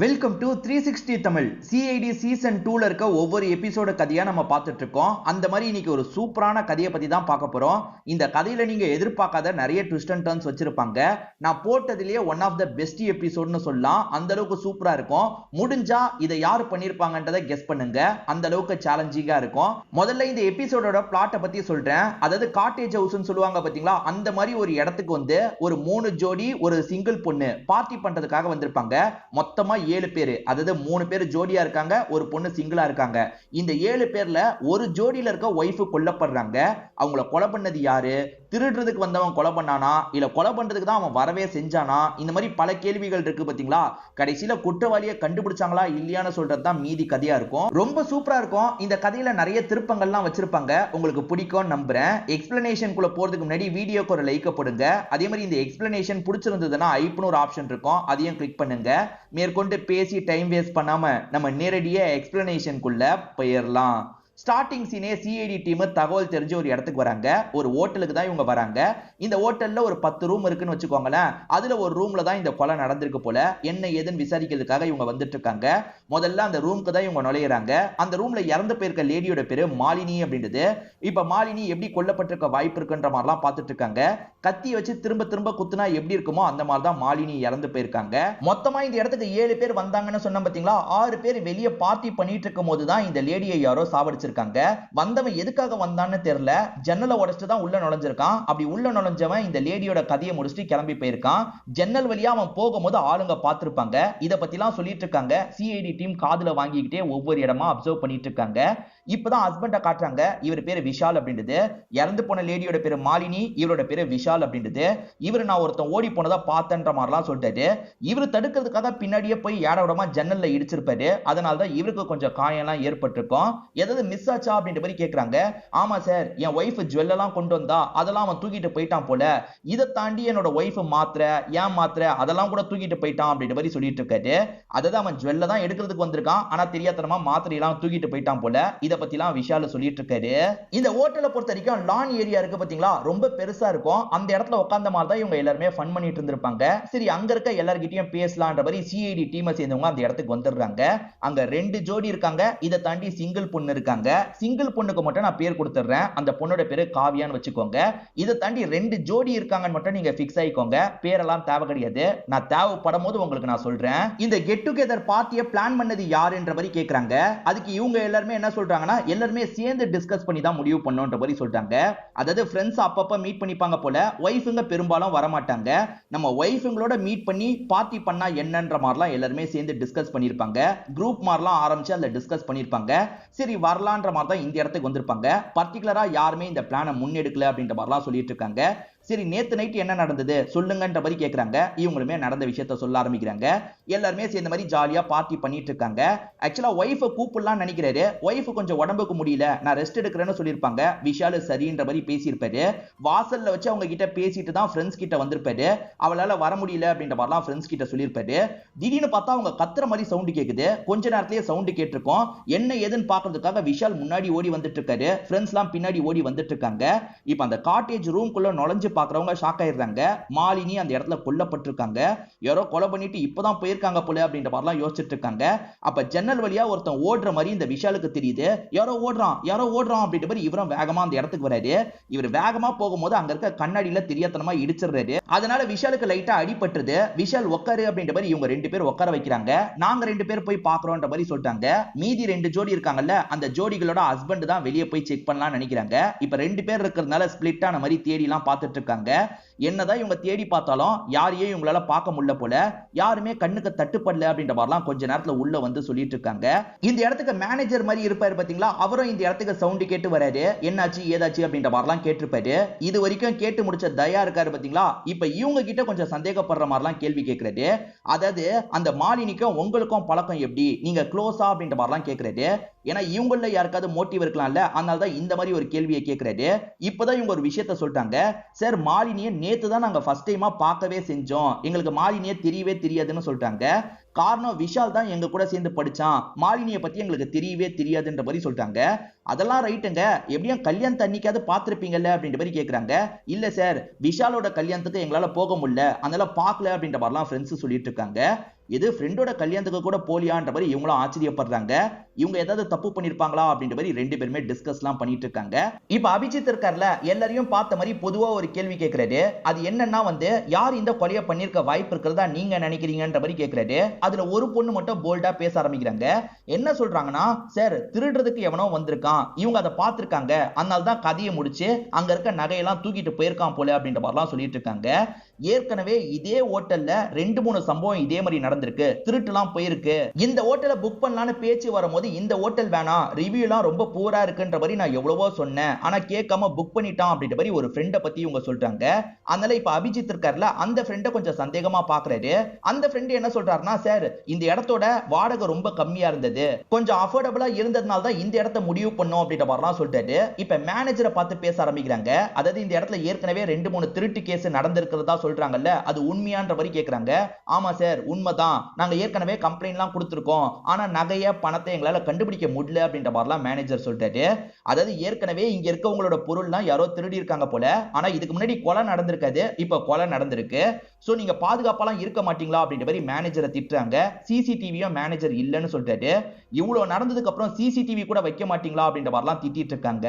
Welcome to 360 Tamil. CID season 2ல இருக்க ஒவ்வொரு எபிசோட கதையா நம்ம பார்த்துட்டு இருக்கோம். அந்த மாதிரி இன்னைக்கு ஒரு சூப்பரான கதையை பத்தி தான் பார்க்க போறோம். இந்த கதையில நீங்க எதிர்பார்க்காத நிறைய ட்விஸ்ட் அண்ட் டர்ன்ஸ் வச்சிருப்பாங்க. நான் போட்டதிலேயே ஒன் ஆஃப் த பெஸ்ட் எபிசோட்னு சொல்லலாம். அந்த அளவுக்கு சூப்பரா இருக்கும். முடிஞ்சா இதை யார் பண்ணிருப்பாங்கன்றதை கெஸ் பண்ணுங்க. அந்த அளவுக்கு சேலஞ்சிங்கா இருக்கும். முதல்ல இந்த எபிசோடோட பிளாட்டை பத்தி சொல்றேன். அதாவது காட்டேஜ் ஹவுஸ்னு சொல்லுவாங்க பாத்தீங்களா, அந்த மாதிரி ஒரு இடத்துக்கு வந்து ஒரு 3 ஜோடி ஒரு சிங்கிள் பொண்ணு பார்ட்டி பண்றதுக்காக வந்திருப்பாங்க. மொத்தமா 7 பேரு, அதாவது 3 பேர் ஜோடியா இருக்காங்க, ஒரு பொண்ணு சிங்கிளா இருக்காங்க. இந்த 7 பேர்ல ஒரு ஜோடியில இருக்க ஒய்ஃப் கொல்லப்படுறாங்க. அவங்கள கொலை பண்ணது யாரு? திருடுறதுக்கு வந்தவன் கொலை பண்ணானா, இல்ல கொலை பண்றதுக்கு தான் அவன் வரவே செஞ்சானா? இந்த மாதிரி பல கேள்விகள் இருக்கு பாத்தீங்களா. கடைசியில குற்றவாளியை கண்டுபிடிச்சாங்களா இல்லையான்னு சொல்றதுதான் மீதி கதையா இருக்கும். ரொம்ப சூப்பரா இருக்கும். இந்த கதையில நிறைய திருப்பங்கள்லாம் வச்சிருப்பாங்க. உங்களுக்கு பிடிக்கும் நம்புறேன். எக்ஸ்பிளனேஷனுக்குள்ள போறதுக்கு முன்னாடி வீடியோக்கு ஒரு லைக் போடுங்க. அதே மாதிரி இந்த எக்ஸ்பிளனேஷன் பிடிச்சிருந்ததுன்னா ஐப்னு ஒரு ஆப்ஷன் இருக்கும், அதையும் கிளிக் பண்ணுங்க. மேற்கொண்டு பேசி டைம் வேஸ்ட் பண்ணாம நம்ம நேரடியா எக்ஸ்பிளனேஷனுக்குள்ள போயிடலாம். ஸ்டார்டிங் சீனே சிஐடி டீம் தகவல் தெரிஞ்ச ஒரு இடத்துக்கு வராங்க. ஒரு ஹோட்டலுக்கு தான் இவங்க வராங்க. இந்த ஹோட்டல்ல ஒரு 10 ரூம் இருக்குன்னு வச்சுக்கோங்களேன். அதுல ஒரு ரூம்ல தான் இந்த கொலை நடந்திருக்கு போல. என்ன ஏதுன்னு விசாரிக்கிறதுக்காக இவங்க வந்துட்டு இருக்காங்க. முதல்ல அந்த ரூமுக்கு தான் இவங்க நுழையிறாங்க. அந்த ரூம்ல இறந்து போயிருக்க லேடியோட பேரு மாலினி அப்படின்றது. இப்ப மாலினி எப்படி கொல்லப்பட்டிருக்க வாய்ப்பு இருக்குன்ற மாதிரிலாம் பார்த்துட்டு இருக்காங்க. கத்தி வச்சு திரும்ப திரும்ப குத்துனா எப்படி இருக்குமோ அந்த மாதிரி தான் மாலினி இறந்து போயிருக்காங்க. மொத்தமா இந்த இடத்துக்கு 7 பேர் வந்தாங்கன்னு சொன்ன பாத்தீங்களா. 6 பேர் வெளியே பார்ட்டி பண்ணிட்டு இருக்கும் போது தான் இந்த லேடியை யாரோ சாவடிச்சு வந்தவன் எதுக்காக வந்தான்னு தெரியல. ஜன்னலை உடைச்சிட்டு தான் உள்ள நுழைஞ்சிருக்கான். அப்படி உள்ள நுழைஞ்சவன் இந்த லேடியோட கதையை முடிச்சுட்டு கிளம்பி போயிருக்கான். ஜன்னல் வழியா அவன் போகும்போது ஆளுங்க பார்த்திருப்பாங்க. இத பத்திலாம் சொல்லிட்டு இருக்காங்க. சிஐடி டீம் காதுல வாங்கிக்கிட்டே ஒவ்வொரு இடமா அப்சர்வ் பண்ணிட்டு இருக்காங்க. இப்பதான் ஹஸ்பண்ட காட்டுறாங்க. இவர் பேரு விஷால் அப்படின்றது. இறந்து போன லேடியோட பேரு மாலினி, இவரோட பேரு விஷால் அப்படின்றது. இவர் நான் ஒருத்தன் ஓடி போனதா பார்த்தன்ற மாதிரிலாம் சொல்லிட்டாரு. இவர் தடுக்கிறதுக்காக பின்னாடியே போய் ஏடவிடமா ஜன்னல்ல இடிச்சிருப்பாரு. அதனால தான் இவருக்கு கொஞ்சம் காயம்லாம் ஏற்பட்டிருக்கும். ஏதாவது மிஸ் ஆச்சா அப்படின்ற மாதிரி கேக்குறாங்க. ஆமா சார், என் ஒய்ஃப் ஜுவல்லாம் கொண்டு வந்தா அதெல்லாம் அவன் தூக்கிட்டு போயிட்டான் போல. இதை தாண்டி என்னோட ஒய்ஃப் மாத்திரை அதெல்லாம் கூட தூக்கிட்டு போயிட்டான் அப்படின்ற மாதிரி சொல்லிட்டு இருக்காரு. அதாவது அவன் ஜுவல்ல தான் எடுக்கிறதுக்கு வந்திருக்கான், ஆனா தெரியாதனமா மாத்திரை எல்லாம் தூக்கிட்டு போயிட்டான் போல. இத பத்திலாம் விஷால் சொல்லிட்டு இருக்காரு. இந்த ஹோட்டலை பொறுத்த வரைக்கும் லான் ஏரியா இருக்கு பாத்தீங்களா, ரொம்ப பெருசா இருக்கும். அந்த இடத்துல உட்கார்ந்த மாதிரி தான் இவங்க எல்லாருமே ஃபன் பண்ணிட்டு இருந்திருப்பாங்க. சரி, அங்க இருக்க எல்லார்கிட்டயும் பேசலான்ற மாதிரி சிஐடி டீமை சேர்ந்தவங்க அந்த இடத்துக்கு வந்துடுறாங்க. அங்க 2 ஜோடி இருக்காங்க. இதை தாண்டி சிங்கிள் பொண்ணு இருக்காங்க. சிங்கிள் பொண்ணுக்கு மட்டும் நான் பேர் கொடுத்துறேன். அந்த பொண்ணோட பேரு காவியான்னு வச்சுக்கோங்க. இதை தாண்டி 2 ஜோடி இருக்காங்கன்னு மட்டும் நீங்க ஃபிக்ஸ் ஆயிக்கோங்க. பேரெல்லாம் தேவை கிடையாது. நான் தேவைப்படும் போது உங்களுக்கு நான் சொல்றேன். இந்த கெட் டுகெதர் பார்ட்டியை பிளான் பண்ணது யாருன்ற மாதிரி கேக்குறாங்க. அதுக்கு இவங்க எல்லாருமே என்ன சொல்றாங்கன்னா, எல்லாருமே சேர்ந்து டிஸ்கஸ் பண்ணி தான் முடிவு பண்ணோன்ற மாதிரி சொல்றாங்க. அதாவது ஃப்ரெண்ட்ஸ் அப்பப்ப மீட் பண்ணிப்பாங்க போல. ஒய்ஃபுங்க பெரும்பாலும் வரமாட்டாங்க. நம்ம ஒய்ஃபுங்களோட மீட் பண்ணி பார்ட்டி பண்ணா என்னன்ற மாதிரிலாம் எல்லாருமே சேர்ந்து டிஸ்கஸ் பண்ணிருப்பாங்க. குரூப் மாதிரிலாம் ஆரம்பிச்சு அதுல டிஸ்கஸ் பண்ணிருப்பாங்க. சரி, வரலான்ற மாதிரி தான் இந்த இடத்துக்கு வந்திருப்பாங்க. பர்டிகுலரா யாருமே இந்த பிளானை முன்னெடுக்கல அப்படின்ற மாதிரிலாம் சொல்லிட்டு இருக்காங்க. சரி, நேத்து நைட் என்ன நடந்தது சொல்லுங்கன்ற மாதிரி கேக்குறாங்க. இவங்களுமே நடந்த விஷயத்த சொல்ல ஆரம்பிக்கிறாங்க. எல்லாருமே சேர்ந்த மாதிரி ஜாலியா பார்ட்டி பண்ணிட்டு இருக்காங்க. ஆக்சுவலா ஒய்ஃப கூப்பிடலாம் நினைக்கிறாரு. ஒய்ஃப் கொஞ்சம் உடம்புக்கு முடியல, நான் ரெஸ்ட் எடுக்கிறேன்னு சொல்லியிருப்பாங்க. விஷால் சரின்ற மாதிரி பேசியிருப்பாரு. வாசல்ல வச்சு அவங்க கிட்ட பேசிட்டு தான் ஃப்ரெண்ட்ஸ் கிட்ட வந்திருப்பாரு. அவளால வர முடியல அப்படின்ற மாதிரிலாம் ஃப்ரெண்ட்ஸ் கிட்ட சொல்லியிருப்பாரு. திடீர்னு பார்த்தா அவங்க கத்துற மாதிரி சவுண்ட் கேக்குது. கொஞ்ச நேரத்திலேயே சவுண்ட் கேட்டிருக்கோம். என்ன ஏதுன்னு பாக்குறதுக்காக விஷால் முன்னாடி ஓடி வந்துட்டு இருக்காரு. ஃப்ரெண்ட்ஸ் எல்லாம் பின்னாடி ஓடி வந்துட்டு இருக்காங்க. இப்ப அந்த காட்டேஜ் ரூம்குள்ள நுழைஞ்சு பாக்குறவங்க ஷாக் ஆயிடுறாங்க. மாலினி அந்த இடத்துல கொல்லப்பட்டிருக்காங்க. யாரோ கொலை பண்ணிட்டு இப்பதான் போயிருக்காங்க போல அப்படின்ற மாதிரிலாம் யோசிச்சுட்டு இருக்காங்க. அப்ப ஜன்னல் வழியா ஒருத்தன் ஓடுற மாதிரி இந்த விஷாலுக்கு தெரியுது. யாரோ ஓடுறான் அப்படின்ற மாதிரி இவரும் வேகமா அந்த இடத்துக்கு வராரு. இவர் வேகமா போகும்போது அங்க இருக்க கண்ணாடியில தெரியாதனமா இடிச்சிடுறாரு. அதனால விஷாலுக்கு லைட்டா அடிபட்டுது. விஷால் உட்காரு அப்படின்ற மாதிரி இவங்க 2 பேர் உட்கார வைக்கிறாங்க. நாங்க 2 பேர் போய் பாக்குறோம்ன்ற மாதிரி சொல்லிட்டாங்க. மீதி 2 ஜோடி இருக்காங்கல்ல, அந்த ஜோடிகளோட ஹஸ்பண்ட் தான் வெளியே போய் செக் பண்ணலாம் நினைக்கிறாங்க. இப்ப 2 பேர் இருக்கிறதுனால ஸ்பிளிட் ஆன மாதிரி தேடி எல்லாம் பார்த்துட்டு இருக்காங்க. என்னதான் இவங்க தேடி பார்த்தாலும் யாரையும் இவங்களால பார்க்க முடியல போல. யாருமே கண்ணுக்கு தட்டுப்படல அப்படின்ற மாதிரிலாம் கொஞ்ச நேரத்துல உள்ள வந்து சொல்லிட்டு இருக்காங்க. இந்த இடத்துக்கு மேனேஜர் மாதிரி இருப்பாரு பாத்தீங்களா, அவரும் இந்த இடத்துக்கு சவுண்ட் கேட்டு வராரு. என்னாச்சு ஏதாச்சு அப்படின்ற மாதிரிலாம் கேட்டிருப்பாரு. இது வரைக்கும் கேட்டு முடிச்ச தயா இருக்காரு பாத்தீங்களா, இப்ப இவங்க கிட்ட கொஞ்சம் சந்தேகப்படுற மாதிரிலாம் கேள்வி கேட்கிறாரு. அதாவது அந்த மாலினிக்கும் உங்களுக்கும் பழக்கம் எப்படி, நீங்க க்ளோஸா அப்படின்ற மாதிரிலாம் கேட்கிறாரு. ஏன்னா இவங்கள யாருக்காவது மோட்டிவ் இருக்கலாம்ல, அதனால தான் இந்த மாதிரி ஒரு கேள்வியை கேட்கிறாரு. இப்பதான் இவங்க ஒரு விஷயத்த சொல்லிட்டாங்க. சார், மாலினியை நேத்து தான் நாங்க ஃபர்ஸ்ட் டைமா பார்க்கவே செஞ்சோம். எங்களுக்கு மாலினியை தெரியவே தெரியாதுன்னு சொல்லிட்டாங்க. காரணம் விஷால் தான் எங்க கூட சேர்ந்து படிச்சான், மாலினியை பத்தி எங்களுக்கு தெரியவே தெரியாதுன்ற மாதிரி சொல்லிட்டாங்க. அதெல்லாம் ரைட்டுங்க, எப்படியும் கல்யாணத்தை அன்னைக்காவது பார்த்திருப்பீங்கல்ல அப்படின்ற மாதிரி கேக்குறாங்க. இல்ல சார், விஷாலோட கல்யாணத்துக்கு எங்களால போக முடியல, அதனால பார்க்கல அப்படின்ற மாதிரிலாம் ஃப்ரெண்ட்ஸ் சொல்லிட்டு இருக்காங்க. இது ஃப்ரெண்டோட கல்யாணத்துக்கு கூட போலியான்ற மாதிரி இவங்களும் ஆச்சரியப்படுறாங்க. இவங்க ஏதாவது தப்பு பண்ணிருப்பாங்களா அப்படின்ற மாதிரி ரெண்டு பேருமே டிஸ்கஸ்லாம் பண்ணிட்டு இருக்காங்க. இப்ப அபிஜித் இருக்கார்ல, எல்லாரையும் பார்த்த மாதிரி பொதுவா ஒரு கேள்வி கேட்கிறாரு. அது என்னன்னா யார் இந்த கொலையை பண்ணிருக்க வாய்ப்பு இருக்கிறதா நீங்க நினைக்கிறீங்கன்ற மாதிரி கேட்கிறாரு. அதுல ஒரு பொண்ணு மட்டும் போல்டா பேச ஆரம்பிக்கிறாங்க. என்ன சொல்றாங்கன்னா, சார் திருடுறதுக்கு எவனோ வந்திருக்கான், இவங்க அதை பார்த்திருக்காங்க, அதனால தான் கதையை முடிச்சு அங்க இருக்க நகையெல்லாம் தூக்கிட்டு போயிருக்கான் போல அப்படின்ற மாதிரிலாம் சொல்லிட்டு இருக்காங்க. ஏற்கனவே இதே ஹோட்டல்ல 2-3 சம்பவம் இதே மாதிரி நடந்திருக்கு, திருட்டுலாம் போயிருக்கு. இந்த ஹோட்டலை புக் பண்ணலான்னு பேச்சு வரும்போது இந்த ஹோட்டல் வேணாம், ரிவ்யூலாம் ரொம்ப பூரா இருக்குன்ற மாதிரி நான் எவ்வளவோ சொன்னேன், ஆனா கேட்காம புக் பண்ணிட்டான் அப்படின்ற மாதிரி ஒரு ஃப்ரெண்டை பத்தி இவங்க சொல்றாங்க. அதனால இப்ப அபிஜித் இருக்கார்ல, அந்த ஃப்ரெண்டை கொஞ்சம் சந்தேகமா பாக்குறாரு. அந்த ஃப்ரெண்ட் என்ன சொல்றாருன்னா, சார் இந்த இடத்தோட வாடகை ரொம்ப கம்மியா இருந்தது, கொஞ்சம் அஃபோர்டபுளா இருந்ததுனால தான் இந்த இடத்த முடிவு பண்ணோம் அப்படின்ற மாதிரிலாம் சொல்லிட்டாரு. இப்ப மேனேஜரை பார்த்து பேச ஆரம்பிக்கிறாங்க. அதாவது இந்த இடத்துல ஏற்கனவே 2-3 திருட்டு கேஸ் நடந்திருக்கிறதா சொல்றாங்கல்ல, அது உண்மையான்ற மாதிரி கேக்குறாங்க. ஆமா சார், உண்மைதான், நாங்க ஏற்கனவே கம்ப்ளைண்ட்லாம் கொடுத்திருக்கோம், ஆனா நகைய பணத்தை எங்களால கண்டுபிடிக்க முடியல அப்படின்ற மாதிரிலாம் மேனேஜர் சொல்லிட்டாரு. அதாவது ஏற்கனவே இங்க இருக்கவங்களோட பொருள்லாம் யாரோ திருடி இருக்காங்க போல, ஆனா இதுக்கு முன்னாடி கொலை நடந்திருக்காது, இப்ப கொலை நடந்திருக்கு. சோ நீங்க பாதுகாப்பாலாம் இருக்க மாட்டீங்களா அப்படின்ற மாதிரி மேனேஜரை திட்டுறாங்க. சிசிடிவியும் மேனேஜர் இல்லன்னு சொல்லிட்டாரு. இவ்வளவு நடந்ததுக்கு அப்புறம் சிசிடிவி கூட வைக்க மாட்டீங்களா அப்படின்ற மாதிரிலாம் திட்டிட்டு இருக்காங்க.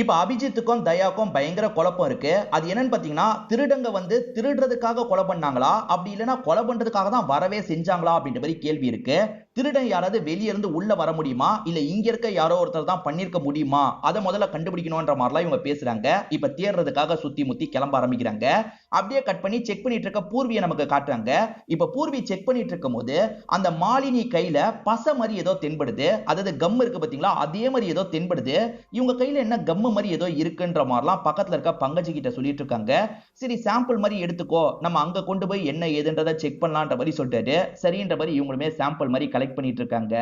இப்ப அபிஜித்துக்கும் தயாக்கும் பயங்கர குழப்பம் இருக்கு. அது என்னன்னு பாத்தீங்கன்னா, திருடங்க திருடுறதுக்காக கொலை பண்ணாங்களா, அப்படி இல்லைன்னா கொலை பண்றதுக்காக தான் வரவே செஞ்சாங்களா அப்படின்ற மாதிரி கேள்வி இருக்கு. திருடன் யாராவது வெளிய இருந்து உள்ள வர முடியுமா, இல்ல இங்க இருக்க யாரோ ஒருத்தர் தான் பண்ணிருக்க முடியுமா, அதை முதல்ல கண்டுபிடிக்கணும்ன்ற மாதிரிலாம் இவங்க பேசுறாங்க. இப்ப தேடுறதுக்காக சுத்தி முத்தி கிளம்ப ஆரம்பிக்கிறாங்க. அப்படியே கட் பண்ணி செக் பண்ணிட்டு இருக்க பூர்வியை நமக்கு காட்டுறாங்க. இப்ப பூர்வி செக் பண்ணிட்டு இருக்கும் போது அந்த மாலினி கையில பசை மாதிரி ஏதோ தென்படுது. அதாவது கம் இருக்கு பாத்தீங்களா, அதே மாதிரி ஏதோ தென்படுது. இவங்க கையில என்ன கம் மாதிரி ஏதோ இருக்குன்ற மாதிரிலாம் பக்கத்துல இருக்க பங்கஜி கிட்ட சொல்லிட்டு இருக்காங்க. சரி சாம்பிள் மாதிரி எடுத்துக்கோ, நம்ம அங்க கொண்டு போய் என்ன ஏதுன்றதை செக் பண்ணலான்ற மாதிரி சொல்லிட்டாரு. சரின்ற மாதிரி இவங்களுமே சாம்பிள் மாதிரி கலெக்ட் பண்ணிட்டு இருக்காங்க.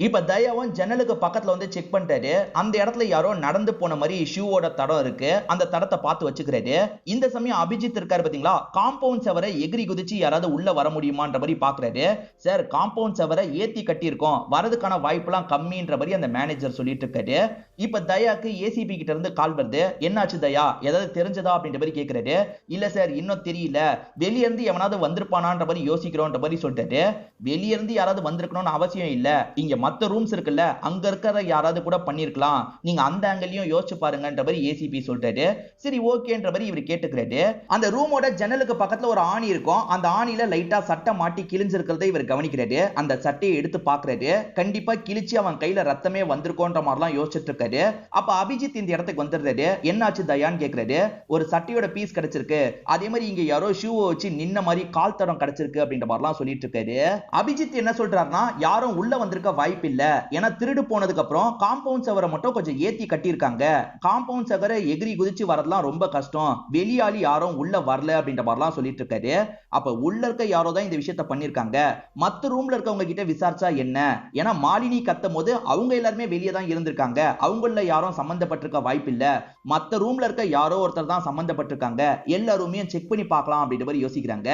இப்ப தயாவும் ஜன்னலுக்கு பக்கத்துல செக் பண்ணிட்டாரு. அந்த இடத்துல யாரோ நடந்து போன மாதிரி ஷூவோட தடம் இருக்கு. அந்த தடத்தை பார்த்து வச்சுக்கிறாரு. இந்த சமயம் அபிஜித் இருக்காரு பாத்தீங்களா, காம்பவுண்ட் செவரை எகிரி குதிச்சு யாராவது உள்ள வர முடியுமான்ற மாதிரி பாக்குறாரு. சார் காம்பவுண்ட் செவரை ஏத்தி கட்டி இருக்கோம், வரதுக்கான வாய்ப்புலாம் கம்மின்ற மாதிரி அந்த மேனேஜர் சொல்லிட்டு இருக்காரு. இப்ப தயாக்கு ஏசிபி கிட்ட இருந்து கால் வருது. என்னாச்சு தயா, ஏதாவது தெரிஞ்சதா அப்படின்ற மாதிரி கேக்குறாரு. இல்ல சார் இன்னும் தெரியல, வெளிய இருந்து எவனாவது வந்திருப்பானான்ற மாதிரி யோசிக்கிறோன்ற மாதிரி சொல்லிட்டாரு. வெளிய இருந்து யாராவது வந்திருக்கணும்னு அவசியம் இல்ல, இங்க மத்த ரூம்ஸ் இருக்குல்ல, அங்க இருக்கிற யாராவது கூட பண்ணிருக்கலாம், நீங்க அந்த ஆங்கிளையும் யோசிச்சு பாருங்கன்ற மாதிரி ஏசிபி சொல்லிட்டாரு. சரி ஓகேன்ற மாதிரி இவர் கேட்டுக்கிறாரு. அந்த ரூமோட ஜன்னலுக்கு பக்கத்துல ஒரு ஆணி இருக்கும். அந்த ஆணில லைட்டா சட்டை மாட்டி கிழிஞ்சிருக்கிறதை இவர் கவனிக்கிறாரு. அந்த சட்டையை எடுத்து பாக்குறாரு. கண்டிப்பா கிழிச்சு அவன் கையில ரத்தமே வந்திருக்கோன்ற மாதிரிலாம் யோசிச்சுட்டு இருக்காரு. அப்ப அபிஜித் இந்த இடத்துக்கு வந்துடுறாரு. என்னாச்சு தயான்னு கேக்குறாரு. ஒரு சட்டையோட பீஸ் கிடைச்சிருக்கு, அதே மாதிரி இங்க யாரோ ஷூவை வச்சு நின்ன மாதிரி கால் தடம் கிடைச்சிருக்கு அப்படின்ற மாதிரிலாம் சொல்லிட்டு இருக்காரு. அபிஜித் என்ன சொல்றாருன்னா, யாரும் உள்ள வந்திருக்க வாய்ப்பு இல்ல, ஏன்னா திருடு போனதுக்கு அப்புறம் காம்பவுண்ட் செவரை மட்டும் கொஞ்சம் ஏத்தி கட்டியிருக்காங்க. காம்பவுண்ட் செவரை எகிரி குதிச்சு வரதெல்லாம் ரொம்ப கஷ்டம், வெளியாளி யாரும் உள்ள வரல அப்படின்ற மாதிரிலாம் சொல்லிட்டு இருக்காரு. அப்ப உள்ள இருக்க யாரோ தான் இந்த விஷயத்த பண்ணிருக்காங்க. மத்த ரூம்ல இருக்கவங்க கிட்ட விசாரிச்சா என்ன, ஏன்னா மாலினி கத்தும் போது அவங்க எல்லாருமே வெளியே தான் இருந்திருக்காங்க, அவங்கள யாரும் சம்பந்தப்பட்டிருக்க வாய்ப்பு இல்ல, மத்த ரூம்ல இருக்க யாரோ ஒருத்தர் தான் சம்பந்தப்பட்டிருக்காங்க, எல்லா ரூமையும் செக் பண்ணி பார்க்கலாம் அப்படின்ற மாதிரி யோசிக்கிறாங்க.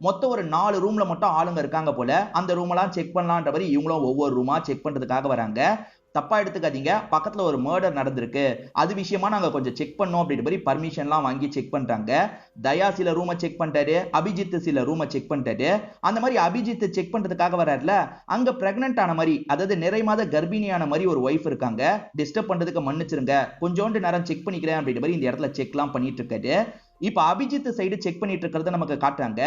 மொத்தம் ஒரு 4 ரூம்ல மட்டும் ஆளுங்க இருக்காங்க போல. அந்த ரூம் எல்லாம் செக் பண்ணலாம்ன்ற மாதிரி இவங்களும் ஒவ்வொரு ரூமா செக் பண்றதுக்காக வராங்க. தப்பா எடுத்துக்காதீங்க, பக்கத்துல ஒரு மர்டர் நடந்திருக்கு, அது விஷயமா நாங்க கொஞ்சம் செக் பண்ணோம் அப்படின்ற மாதிரி பர்மிஷன்லாம் வாங்கி செக் பண்றாங்க. தயா சில ரூமை செக் பண்ணிட்டாரு, அபிஜித் சில ரூமை செக் பண்ணிட்டாரு. அந்த மாதிரி அபிஜித் செக் பண்றதுக்காக வராருல, அங்க பிரெக்னன்ட் ஆன மாதிரி, அதாவது நிறை மாத கர்ப்பிணியான மாதிரி ஒரு ஒய்ஃப் இருக்காங்க. டிஸ்டர்ப் பண்றதுக்கு மன்னிச்சிருங்க, கொஞ்சோண்டு நேரம் செக் பண்ணிக்கிறேன் அப்படின்ற மாதிரி இந்த இடத்துல செக்லாம் பண்ணிட்டு இருக்காரு. இப்ப அபிஜித் சைடு செக் பண்ணிட்டு இருக்கிறத நமக்கு காட்டுறாங்க.